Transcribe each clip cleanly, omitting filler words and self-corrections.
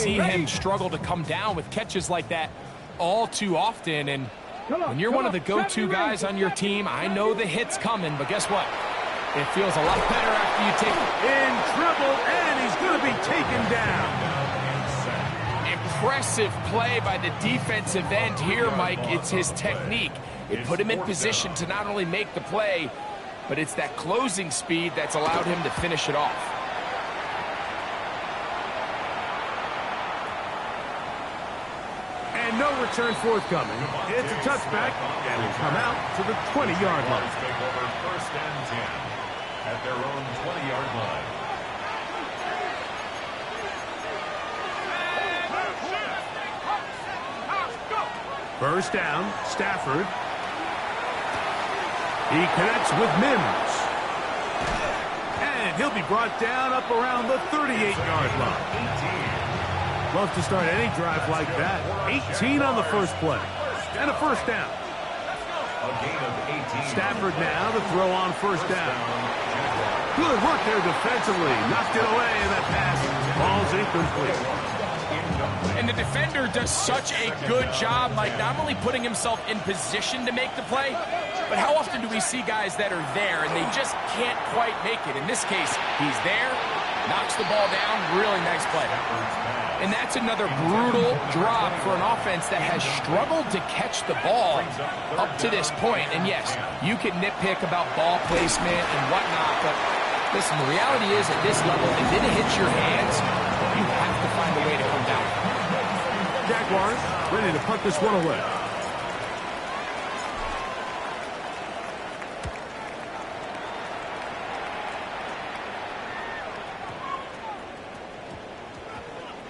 see him struggle to come down with catches like that all too often. And when you're one of the go-to guys on your team, I know the hit's coming, but guess what? It feels a lot better after you take it. In trouble, and he's going to be taken down. Impressive play by the defensive end here, Mike. It's his technique. It put him in position to not only make the play, but it's that closing speed that's allowed him to finish it off. And no return forthcoming. It's a touchback, and will come out to the 20-yard line. Take over 1st and 10 at their own 20-yard line. First down, Stafford. He connects with Mims. And he'll be brought down up around the 38-yard line. Love to start any drive like that. 18 on the first play. And a first down. A gain of 18. Stafford now to throw on first down. Good work there defensively. Knocked it away, and that pass falls incomplete. And the defender does such a good job, like not only putting himself in position to make the play, but how often do we see guys that are there and they just can't quite make it? In this case, he's there, knocks the ball down, really nice play. And that's another brutal drop for an offense that has struggled to catch the ball up to this point. And yes, you can nitpick about ball placement and whatnot, but listen, the reality is at this level, if it hits your hands, you have to find a way to come down. Jaguars ready to punt this one away.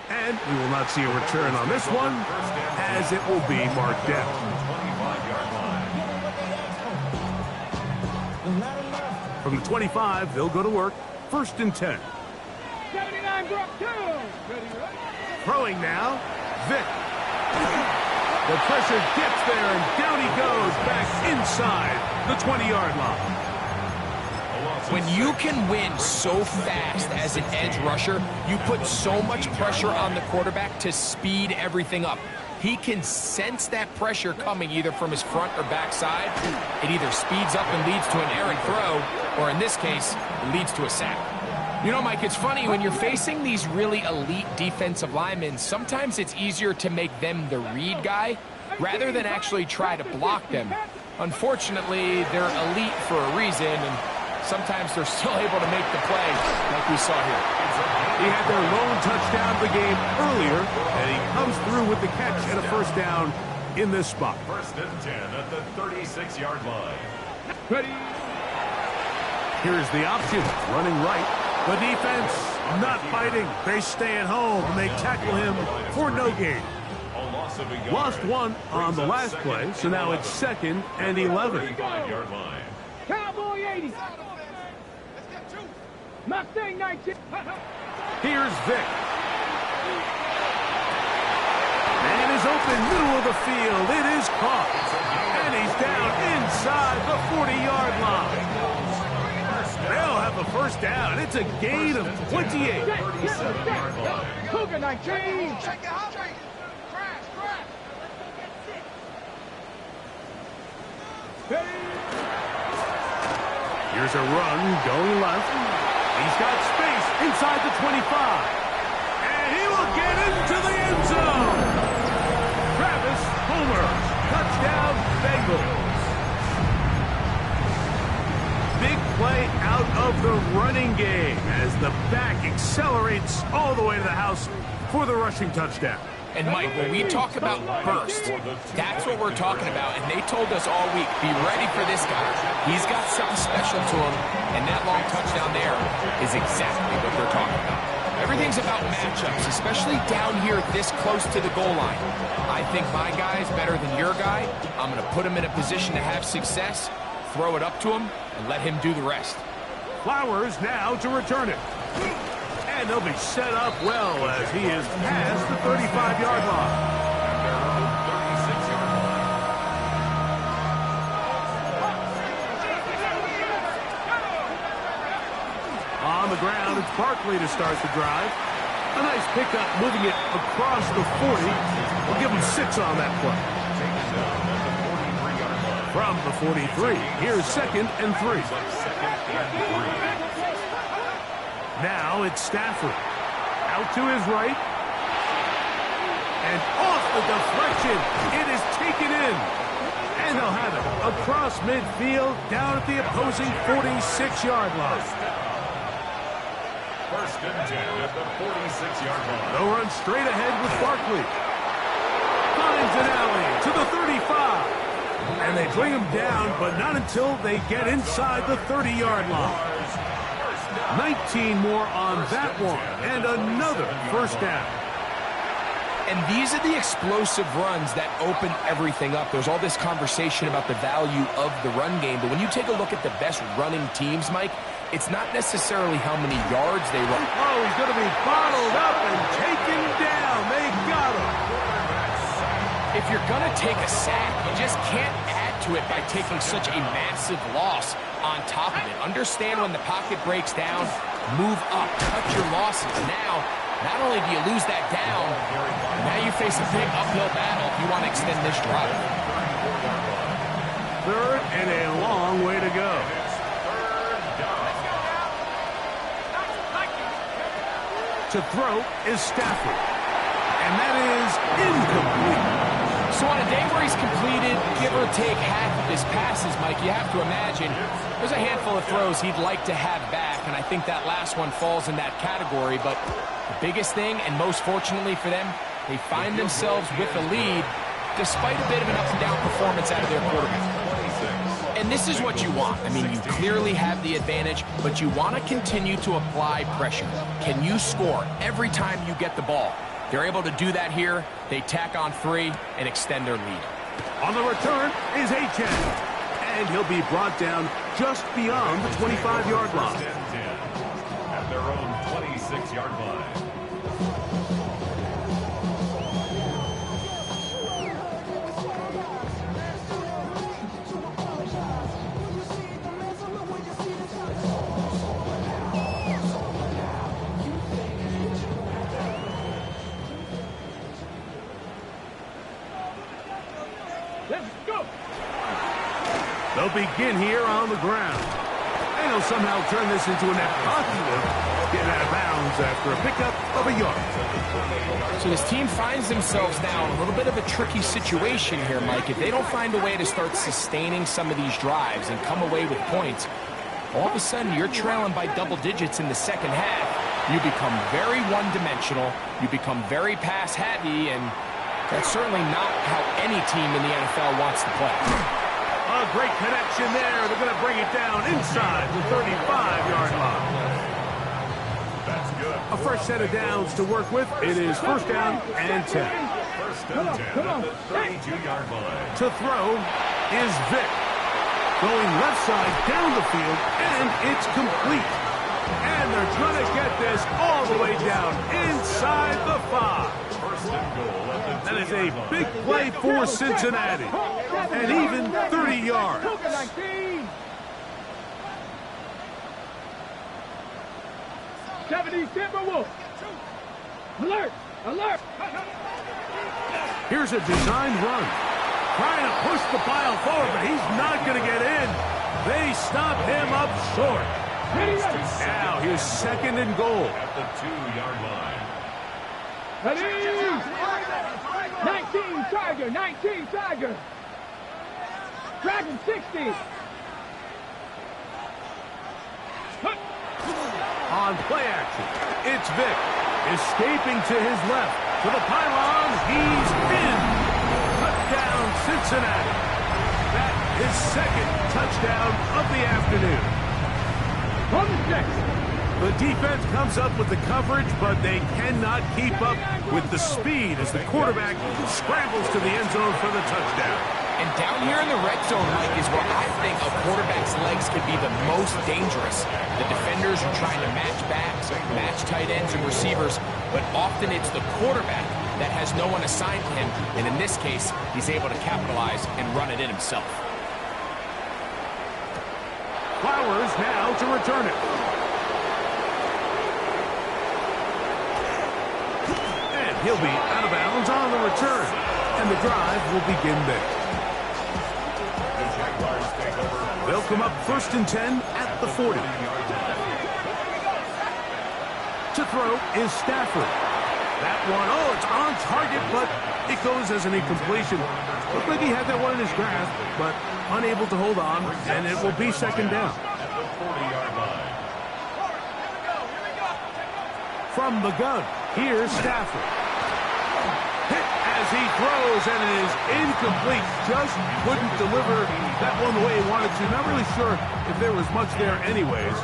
And we will not see a return on this one, as it will be marked down. From the 25, they'll go to work. 1st and 10. 79 drop 2. Throwing now, Vick. The pressure gets there, and down he goes back inside the 20-yard line. When you can win so fast as an edge rusher, you put so much pressure on the quarterback to speed everything up. He can sense that pressure coming either from his front or back side. It either speeds up and leads to an errant throw, or in this case, it leads to a sack. You know, Mike, it's funny, when you're facing these really elite defensive linemen, sometimes it's easier to make them the read guy rather than actually try to block them. Unfortunately, they're elite for a reason, and sometimes they're still able to make the play like we saw here. He had their lone touchdown of the game earlier, and he comes through with the catch and a first down in this spot. 1st and 10 at the 36-yard line. Ready. Here's the option, running right. The defense not fighting. They stay at home, and they tackle him for no gain. Lost one on the last play, so now it's 2nd and 11. Cowboy 80. Mustang 19. Here's Vick. Man is open, middle of the field. It is caught. And he's down inside the 40-yard line. They'll have the first down. It's a gain of 28. Cougar 19. Here's a run going left. He's got space inside the 25. And he will get into the end zone. Travis Homer. Touchdown, Bengals. Big play out of the running game as the back accelerates all the way to the house for the rushing touchdown. And, Mike, when we talk about burst, that's what we're talking about. And they told us all week, be ready for this guy. He's got something special to him, and that long touchdown there is exactly what they're talking about. Everything's about matchups, especially down here this close to the goal line. I think my guy's better than your guy. I'm going to put him in a position to have success, throw it up to him, and let him do the rest. Flowers now to return it. And they'll be set up well as he is past the 35-yard line. On the ground, it's Barkley to start the drive. A nice pickup, moving it across the 40. We'll give him 6 on that play. From the 43, here's 2nd and 3. Now it's Stafford. Out to his right. And off the deflection. It is taken in. And they'll have it across midfield, down at the opposing 46-yard line. 1st and 10 at the 46-yard line. They'll run straight ahead with Barkley. Finds an alley to the 35. And they bring him down, but not until they get inside the 30-yard line. 19 more on that one, and another 1st down. And these are the explosive runs that open everything up. There's all this conversation about the value of the run game, but when you take a look at the best running teams, Mike, it's not necessarily how many yards they run. Oh, he's going to be bottled up and taken down. They got him. If you're going to take a sack, you just can't add to it by taking such a massive loss on top of it. Understand when the pocket breaks down, move up, cut your losses. Now, not only do you lose that down, now you face a big uphill battle if you want to extend this drive. 3rd and a long way to go. To throw is Stafford. And that is incomplete. So on a day where he's completed, give or take half of his passes, Mike, you have to imagine there's a handful of throws he'd like to have back, and I think that last one falls in that category. But the biggest thing, and most fortunately for them, they find themselves with a lead despite a bit of an up-and-down performance out of their quarterback. And this is what you want. I mean, you clearly have the advantage, but you want to continue to apply pressure. Can you score every time you get the ball? They're able to do that here. They tack on 3 and extend their lead. On the return is H.N. And he'll be brought down just beyond the 25-yard line. 1st and 10 at their own 26-yard line. Let's go. They'll begin here on the ground. And he'll somehow turn this into a net positive. Getting out of bounds after a pickup of a yard. So this team finds themselves now in a little bit of a tricky situation here, Mike. If they don't find a way to start sustaining some of these drives and come away with points, all of a sudden you're trailing by double digits in the 2nd half. You become very one-dimensional. You become very pass-heavy, and that's certainly not how any team in the NFL wants to play. A great connection there. They're going to bring it down inside the 35-yard line. That's good. A fresh set of downs to work with. It is 1st down and 10. 1st and 10 at the 32-yard line. To throw is Vick. Going left side down the field, and it's complete. And they're trying to get this all the way down inside the 5. 1st and goal at the That is a big play for Cincinnati. And even 30 yards. 19. 70 Timberwolves. Alert! Alert! Here's a designed run. Trying to push the pile forward, but he's not going to get in. They stop him up short. Now here's 2nd and goal. at the 2-yard line. Ready? 19 Tiger, 19 Tiger. Dragon 60. On play action, it's Vick. Escaping to his left. To the pylon, he's in. Touchdown, Cincinnati. That is 2nd touchdown of the afternoon. On the 6. The defense comes up with the coverage, but they cannot keep up with the speed as the quarterback scrambles to the end zone for the touchdown. And down here in the red zone, Mike, is where I think a quarterback's legs could be the most dangerous. The defenders are trying to match backs, match tight ends and receivers, but often it's the quarterback that has no one assigned to him, and in this case, he's able to capitalize and run it in himself. Flowers now to return it. He'll be out of bounds on the return. And the drive will begin there. They'll come up 1st and 10 at the 40. To throw is Stafford. That one, oh, it's on target, but it goes as an incompletion. Looked like he had that one in his grasp, but unable to hold on, and it will be 2nd down. From the gun, here's Stafford. Hit as he throws, and it is incomplete. Just couldn't deliver that one the way he wanted to. Not really sure if there was much there anyways.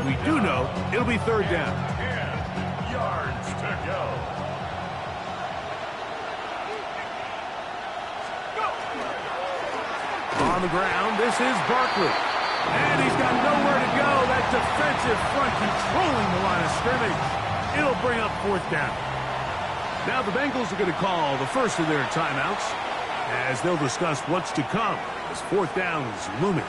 We do know it'll be 3rd down. 10 yards to go. On the ground, this is Barkley. And he's got nowhere to go. That defensive front controlling the line of scrimmage. It'll bring up 4th down. Now the Bengals are going to call the first of their timeouts as they'll discuss what's to come as 4th down is looming.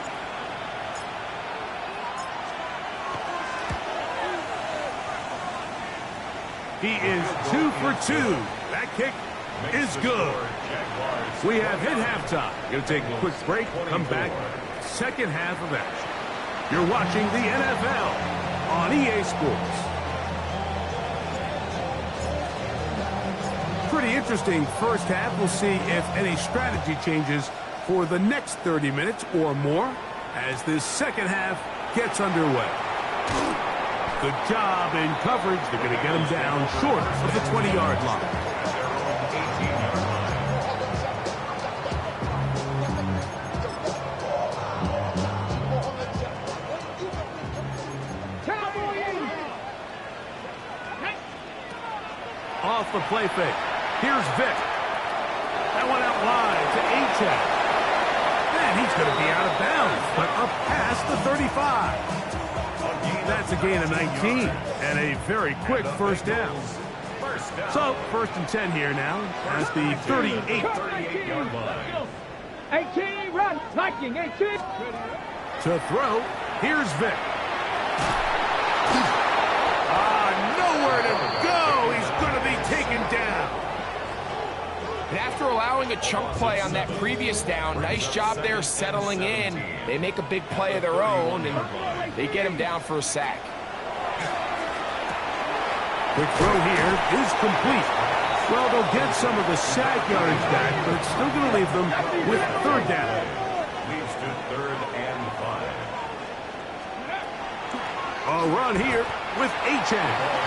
He is 2 for 2. That kick is good. We have hit halftime. Going to take a quick break, come back, 2nd half of action. You're watching the NFL on EA Sports. Pretty interesting first half. We'll see if any strategy changes for the next 30 minutes or more as this 2nd half gets underway. Good job in coverage. They're going to get him down short of the 20-yard line. Off the play fake. Here's Vick. That one out wide to Achane. Man, he's going to be out of bounds, but up past the 35. That's a gain of 19 and a very quick 1st down. So, 1st and 10 here now as the 38-yard line. 18, run, Viking, 18. To throw, here's Vick. Nowhere to go. He's going to be taken down. And after allowing a chunk play on that previous down, nice job there settling in. They make a big play of their own, and they get him down for a sack. The throw here is complete. Well, they'll get some of the sack yardage back, but it's still going to leave them with 3rd down. Leads to 3rd and 5. A run here with Achane.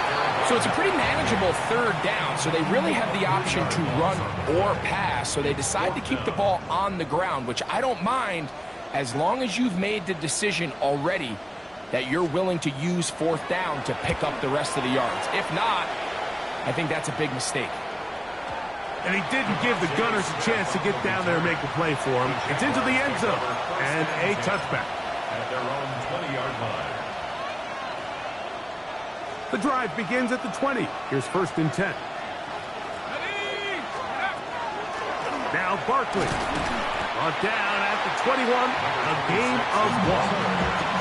So it's a pretty manageable 3rd down, so they really have the option to run or pass, so they decide to keep the ball on the ground, which I don't mind as long as you've made the decision already that you're willing to use 4th down to pick up the rest of the yards. If not, I think that's a big mistake. And he didn't give the Gunners a chance to get down there and make a play for him. It's into the end zone and a touchback. At their own 20-yard line. The drive begins at the 20. Here's 1st and 10. Now Barkley. Brought down at the 21. A gain of 1.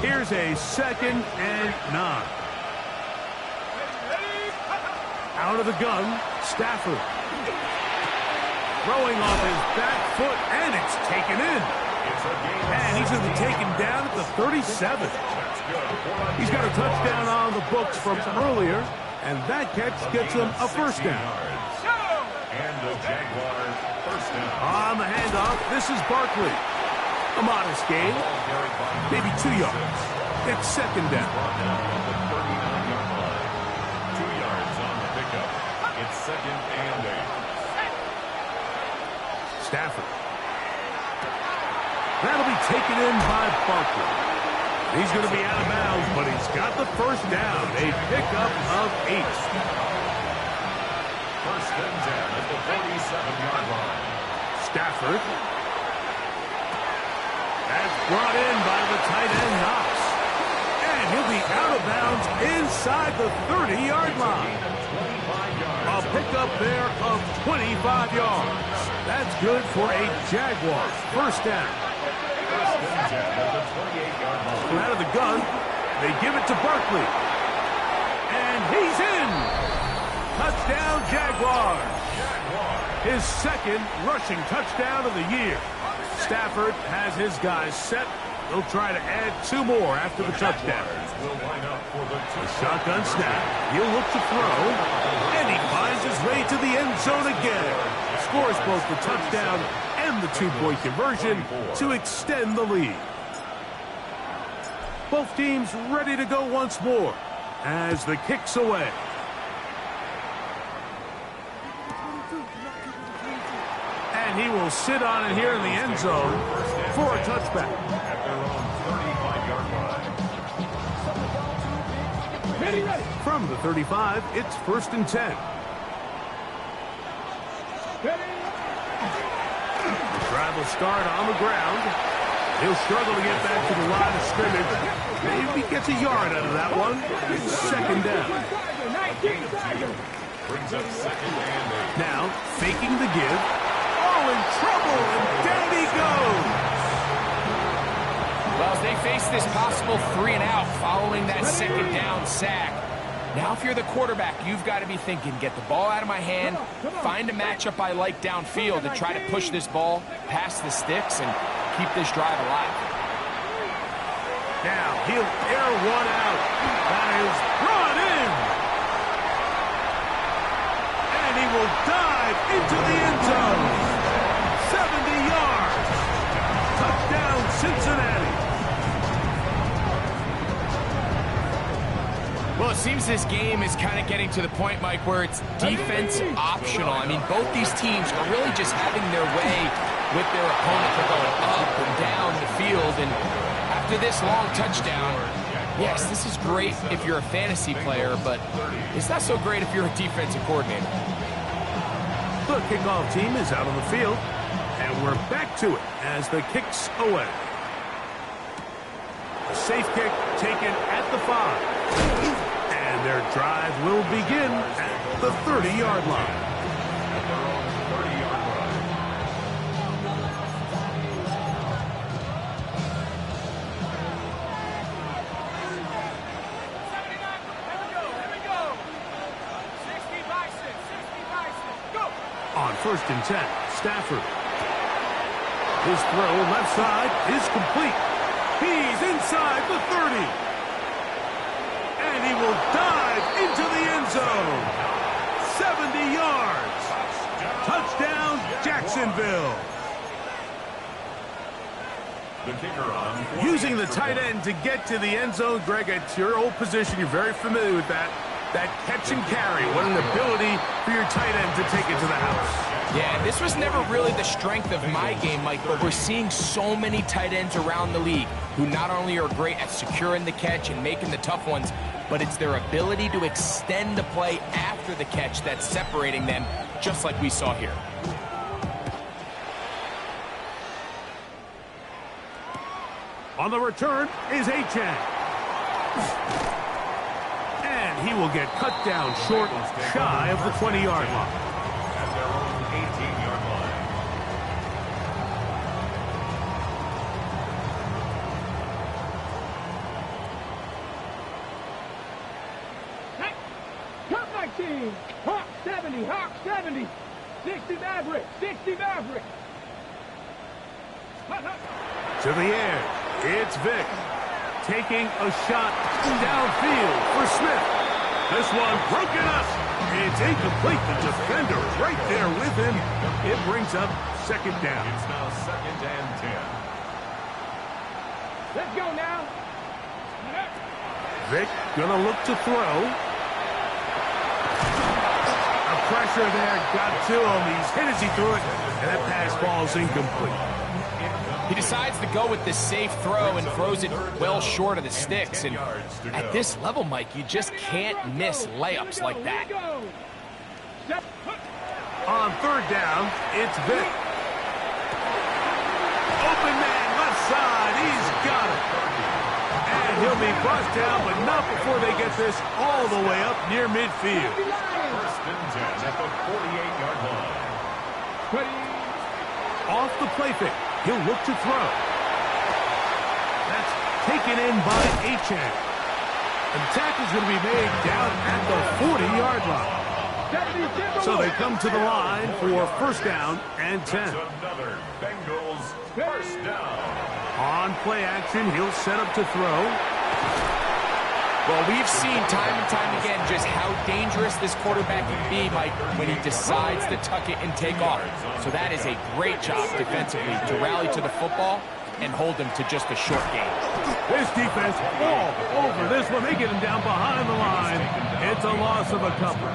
Here's a 2nd and 9. Out of the gun, Stafford. Throwing off his back foot, and it's taken in. And he's going to be taken down at the 37. He's got a touchdown on the books from earlier, and that catch gets him a 1st down. And the Jaguars 1st down. On the handoff, this is Barkley. A modest gain, maybe 2 yards. It's 2nd down. 2 yards on the pickup. It's 2nd and 8. Stafford. That'll be taken in by Barkley. He's going to be out of bounds, but he's got the 1st down. A pickup of 8. 1st and 10 at the 47-yard line. Stafford. That's brought in by the tight end Knox. And he'll be out of bounds inside the 30-yard line. A A pickup there of 25 yards. That's good for a Jaguar first down. From out of the gun, they give it to Barkley. And he's in. Touchdown, Jaguars. His second rushing touchdown of the year. Stafford has his guys set. He'll try to add 2 more after the touchdown. A shotgun snap. He'll look to throw. And he finds his way to the end zone again. Scores both the touchdown and the 2-point conversion to extend the lead. Both teams ready to go once more as the kick's away. And he will sit on it here in the end zone for a touchback. At their own 35-yard line. Ready. From the 35, it's 1st and 10. The drive will start on the ground. He'll struggle to get back to the line of scrimmage. Maybe gets a yard out of that one. It's 2nd down. Brings up 2nd and 8. Now, faking the give. Oh, in trouble, and down he goes. Well, as they face this possible 3 and out following that 2nd down sack, now if you're the quarterback, you've got to be thinking, get the ball out of my hand, find a matchup I like downfield, and try to push this ball past the sticks and keep this drive alive. Now, he'll air one out. That is brought in. And he will dive into the end zone. 70 yards. Touchdown, Cincinnati. Well, it seems this game is kind of getting to the point, Mike, where it's defense optional. I mean, both these teams are really just having their way with their opponent. They're going up and down the field, and after this long touchdown, yes, this is great if you're a fantasy player, but it's not so great if you're a defensive coordinator. The kickoff team is out on the field, and we're back to it as the kick's away. A safe kick taken at the 5. And their drive will begin at the 30-yard line. At their own 30-yard line. On 1st and 10, Stafford. His throw left side is complete. He's inside the 30. And he will dive into the end zone. 70 yards. Touchdown, Jacksonville. The kicker on. Using the tight end to get to the end zone, Greg, it's your old position. You're very familiar with that. That catch and carry. What an ability for your tight end to take it to the house. Yeah, this was never really the strength of my game, Mike, but we're seeing so many tight ends around the league who not only are great at securing the catch and making the tough ones, but it's their ability to extend the play after the catch that's separating them, just like we saw here. On the return is Achane. And he will get cut down short, shy of the 20-yard line. At their own 18-yard line. Come back team. Hawk 70, Hawk 70. 60 Maverick, 60 Maverick. To the air, it's Vick. Taking a shot downfield for Smith. This one broken up. It's incomplete. The defender right there with him. It brings up 2nd down. It's now 2nd and 10. Let's go now. Vick gonna look to throw. A pressure there got to him. He's hit as he threw it, and that pass ball's incomplete. He decides to go with the safe throw and throws it well short of the sticks. And at this level, Mike, you just can't miss layups like that. On 3rd down, it's Vick. Open man left side. He's got it. And he'll be brought down, but not before they get this all the way up near midfield. First and 10 at the 48-yard line. Off the play fake, he'll look to throw. That's taken in by Achane. The tackle's going to be made down at the 40-yard line. So they come to the line for first down and 10. Another Bengals first down. On play action, he'll set up to throw. Well, we've seen time and time again just how dangerous this quarterback can be, Mike, when he decides to tuck it and take off. So that is a great job defensively to rally to the football and hold him to just a short game. This defense all over this one. They get him down behind the line. It's a loss of a couple.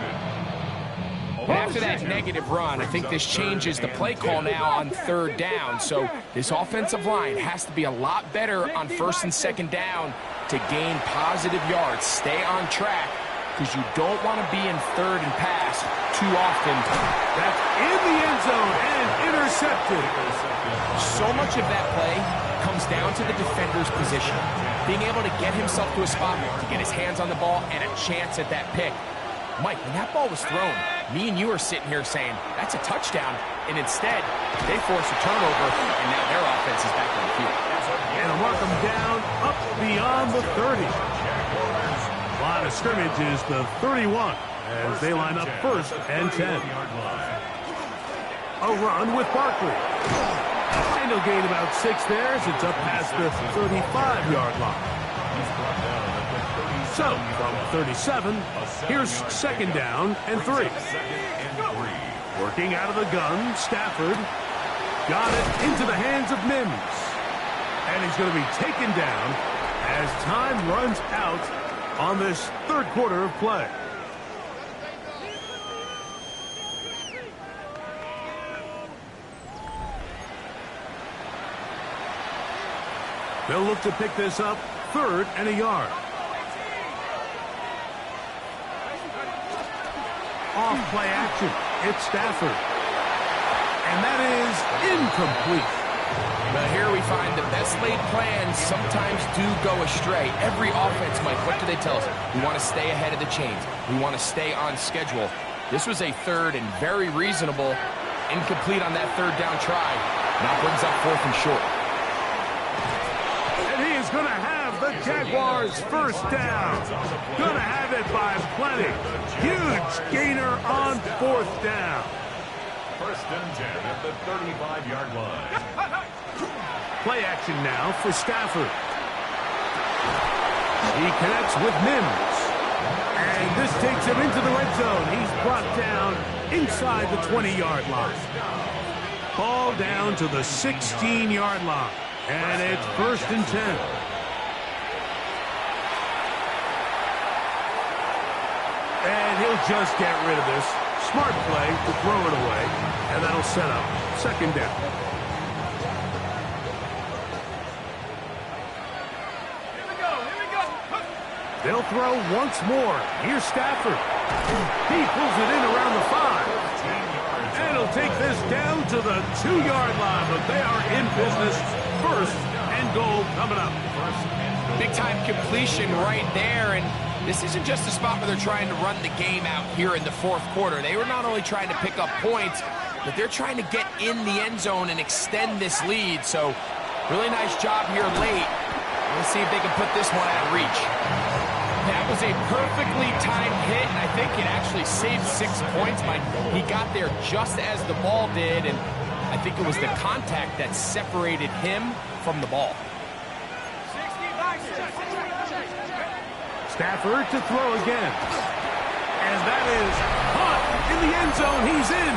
And after that negative run, I think this changes the play call now on third down. So this offensive line has to be a lot better on first and second down to gain positive yards. Stay on track because you don't want to be in third and pass too often. That's in the end zone and intercepted. So much of that play comes down to the defender's position. Being able to get himself to a spot to get his hands on the ball and a chance at that pick. Mike, when that ball was thrown, me and you are sitting here saying, that's a touchdown, and instead, they force a turnover, and now their offense is back on the field. And mark them down up beyond the 30. Line of scrimmage is the 31 as they line up first and 10. A run with Barkley. And he'll gain about 6 there as it's up past the 35-yard line. So, from 37, here's second down and 3. Working out of the gun, Stafford got it into the hands of Mims. And he's going to be taken down as time runs out on this third quarter of play. They'll look to pick this up third and a yard. Off play action. It's Stafford. And that is incomplete. But here we find the best laid plans sometimes do go astray. Every offense, Mike, what do they tell us? We want to stay ahead of the chains. We want to stay on schedule. This was a third and very reasonable. Incomplete on that third down try. Now brings up fourth and short. And he is going to have the Jaguars first down. Going to have it by plenty. Huge gainer on fourth down. First and 10 at the 35-yard line. Play action now for Stafford. He connects with Mims. And this takes him into the red zone. He's brought down inside the 20-yard line. Ball down to the 16-yard line. And it's first and 10. And he'll just get rid of this. Smart play to throw it away. And that'll set up second down. They'll throw once more. Here's Stafford. He pulls it in around the 5. And he'll take this down to the 2-yard line. But they are in business. First and goal coming up. Big-time completion right there. And this isn't just a spot where they're trying to run the game out here in the fourth quarter. They were not only trying to pick up points, but they're trying to get in the end zone and extend this lead. So really nice job here late. Let's see if they can put this one out of reach. That was a perfectly timed hit, and I think it actually saved 6 points. He got there just as the ball did, and I think it was the contact that separated him from the ball. Stafford to throw again. And that is caught in the end zone. He's in.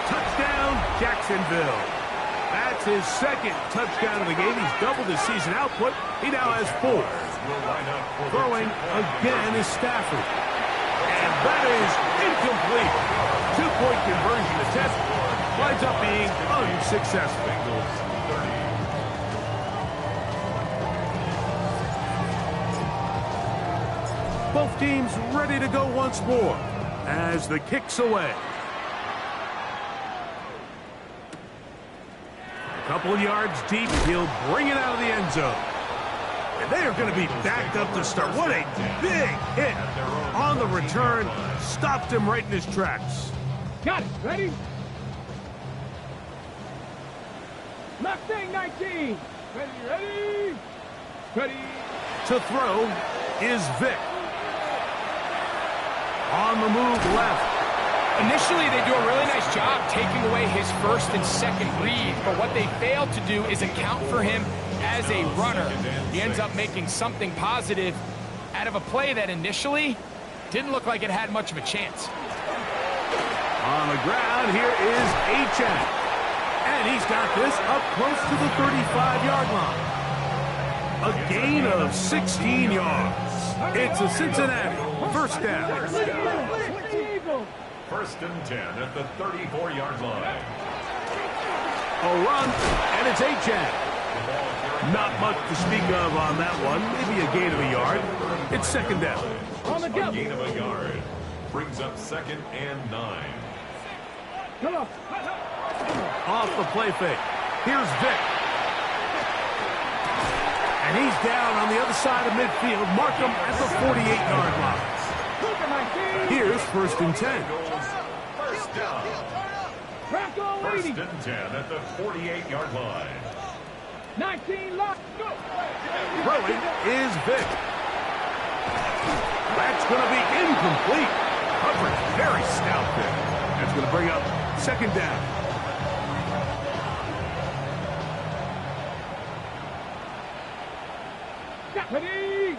Touchdown, Jacksonville. That's his second touchdown of the game. He's doubled his season output. He now has 4. Throwing again is Stafford. And that is incomplete. 2-point conversion attempt winds up being unsuccessful. Both teams ready to go once more as the kick's away. A couple of yards deep, he'll bring it out of the end zone. And they are going to be backed up to start. What a big hit on the return. Stopped him right in his tracks. Got it. Ready? Mustang 19. Ready. To throw is Vic. On the move left. Initially, they do a really nice job taking away his first and second read, but what they failed to do is account for him as a runner. He ends up making something positive out of a play that initially didn't look like it had much of a chance. On the ground, here is H.N. And he's got this up close to the 35-yard line. A gain of 16 yards. It's a Cincinnati first down. First and 10 at the 34-yard line. A run, and it's H.N. Not much to speak of on that one. Maybe a gain of a yard. It's second down. A gain of a yard brings up second and 9. Come on. Off the play fake. Here's Vic. And he's down on the other side of midfield. Mark him at the 48-yard line. Here's first and 10. First down. First and 10 at the 48-yard line. 19 lock. Go. Throwing is Vic. That's going to be incomplete. Coverage very stout there. That's going to bring up second down. Ready?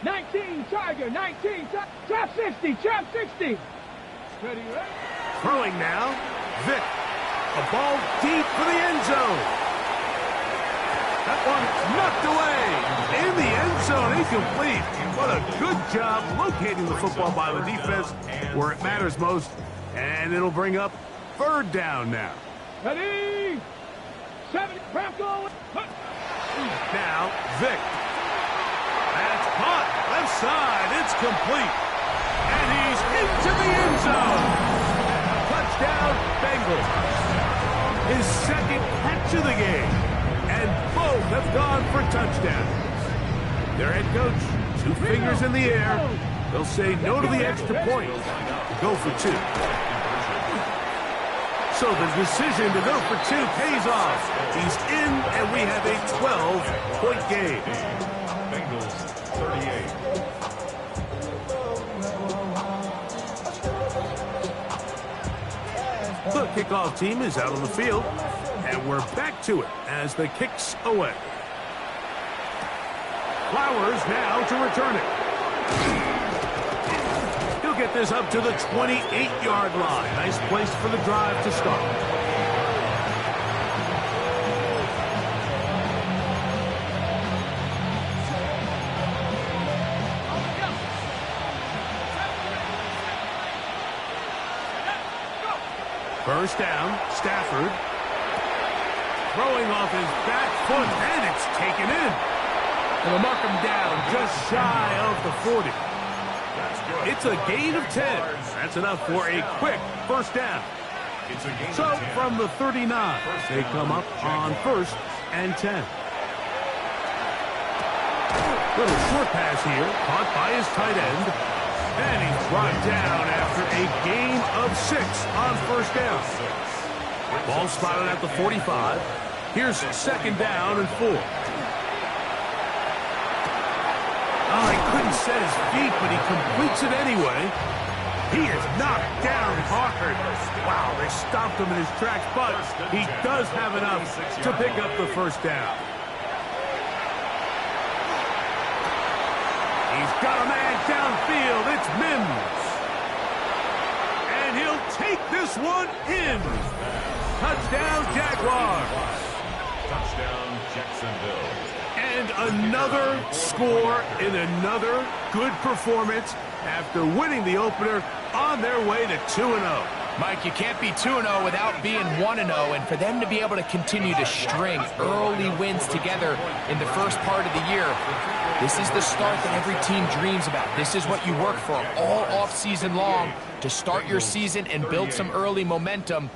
19 Tiger. 19 Trap 60. Trap 60. Ready? Throwing now. Vic. A ball deep for the end zone. That one knocked away. In the end zone. Incomplete. What a good job locating the football by the defense where it matters most. And it'll bring up third down now. Ready? 7. Trap going. Now, Vic. That's caught. Left side. It's complete. And he's into the end zone. Touchdown, Bengals. His second catch of the game. And both have gone for touchdowns. Their head coach, 2 fingers in the air. They'll say no to the extra point. Go for 2. So the decision to go for 2 pays off. He's in, and we have a 12-point game. Bengals 38. The kickoff team is out on the field, and we're back to it as the kick's away. Flowers now to return it. He'll get this up to the 28-yard line. Nice place for the drive to start. First down, Stafford. Throwing off his back foot, and it's taken in. And they'll mark him down just shy of the 40. It's a gain of 10. That's enough for a quick first down. So from the 39, they come up on first and 10. Little short pass here, caught by his tight end. And he's brought down after a gain of 6 on first down. Ball spotted at the 45. Here's second down and 4. Oh, he couldn't set his feet, but he completes it anyway. He is knocked down hard. Wow, they stopped him in his tracks, but he does have enough to pick up the first down. He's got a man downfield. It's Mims. And he'll take this one in. Touchdown, Jaguars. Touchdown, Jacksonville. And another score in another good performance after winning the opener on their way to 2-0. Mike, you can't be 2-0 without being 1-0, and for them to be able to continue to string early wins together in the first part of the year, this is the start that every team dreams about. This is what you work for all offseason long to start your season and build some early momentum.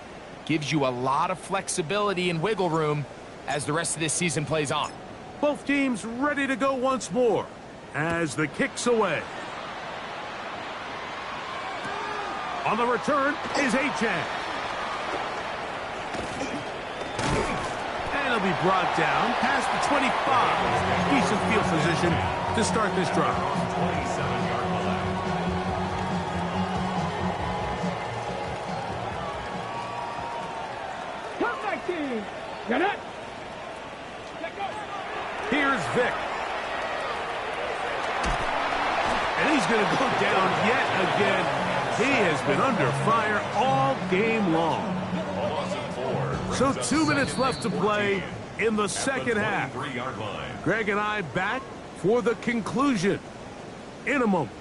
Gives you a lot of flexibility and wiggle room as the rest of this season plays on. Both teams ready to go once more as the kick's away. On the return is Achan. And he'll be brought down past the 25. Decent field position to start this drive. 27-yard line. Come back, team. Get it. Let go. Here's Vic. And he's going to go down yet again. He has been under fire all game long. A loss of 4. So 2 minutes left to play in the second half. 3-yard line. Greg and I back for the conclusion in a moment.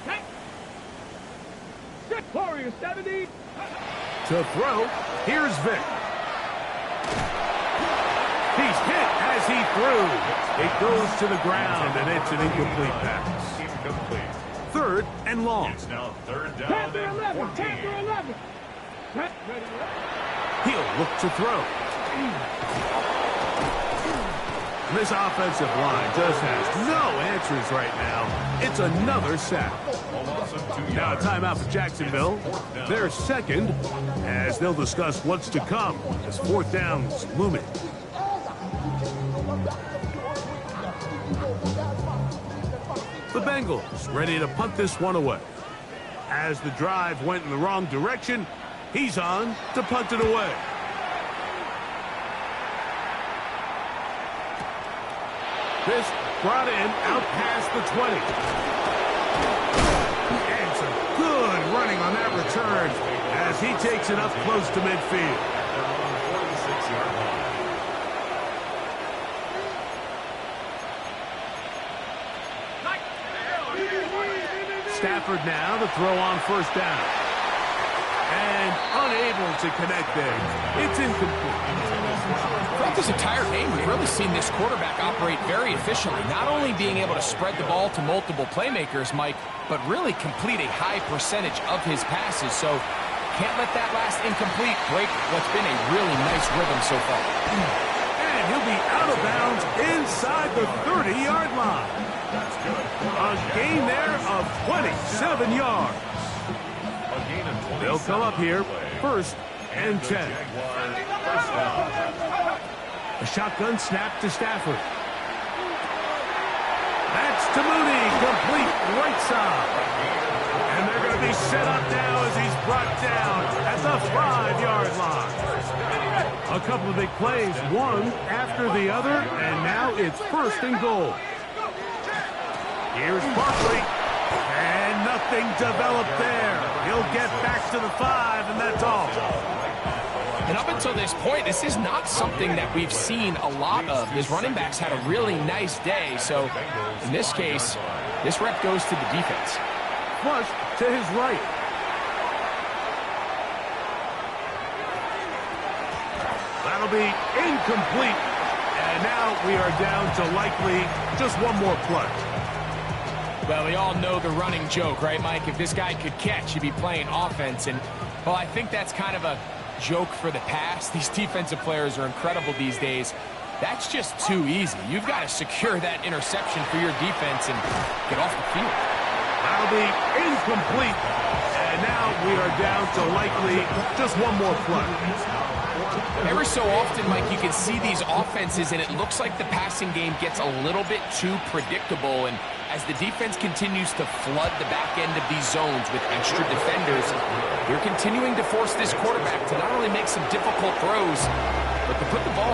Hey. Set Warrior 70. To throw, here's Vic. He's hit as he threw. It goes to the ground, and it's an incomplete pass. Incomplete. Third and long. It's now third down Panther and 11. 14. Panther 11. Set. Ready. He'll look to throw. This offensive line just has no answers right now. It's another sack. A loss of 2 Now a yards. timeout for Jacksonville. They're second as they'll discuss what's to come as fourth down's looming. The Bengals ready to punt this one away. As the drive went in the wrong direction, he's on to punt it away. This brought in out past the 20. And some good running on that return as he takes it up close to midfield. They're on 46-yard line. Stafford now to throw on first down. And unable to connect there. It's incomplete. Throughout this entire game, we've really seen this quarterback operate very efficiently, not only being able to spread the ball to multiple playmakers, Mike, but really complete a high percentage of his passes. So can't let that last incomplete break what's been a really nice rhythm so far. And he'll be out of bounds inside the 30-yard line. A gain there of 27 yards. A gain of 27. They'll come up here first and 10. Jaguars first down. A shotgun snap to Stafford. That's to Mooney, complete right side. And they're going to be set up now as he's brought down at the 5-yard line. A couple of big plays, one after the other, and now it's first and goal. Here's Barkley, and nothing developed there. He'll get back to the 5, and that's all. And up until this point, this is not something that we've seen a lot of. His running backs had a really nice day, so in this case, this rep goes to the defense. Flush to his right. That'll be incomplete. And now we are down to likely just one more play. Well, we all know the running joke, right, Mike? If this guy could catch, he'd be playing offense. And, well, I think that's kind of a joke for the past. These defensive players are incredible these days. That's just too easy. You've got to secure that interception for your defense and get off the field. That'll be incomplete. And now we are down to likely just one more play. Every so often, Mike, you can see these offenses, and it looks like the passing game gets a little bit too predictable. And as the defense continues to flood the back end of these zones with extra defenders, they're continuing to force this quarterback to not only make some difficult throws, but to put the ball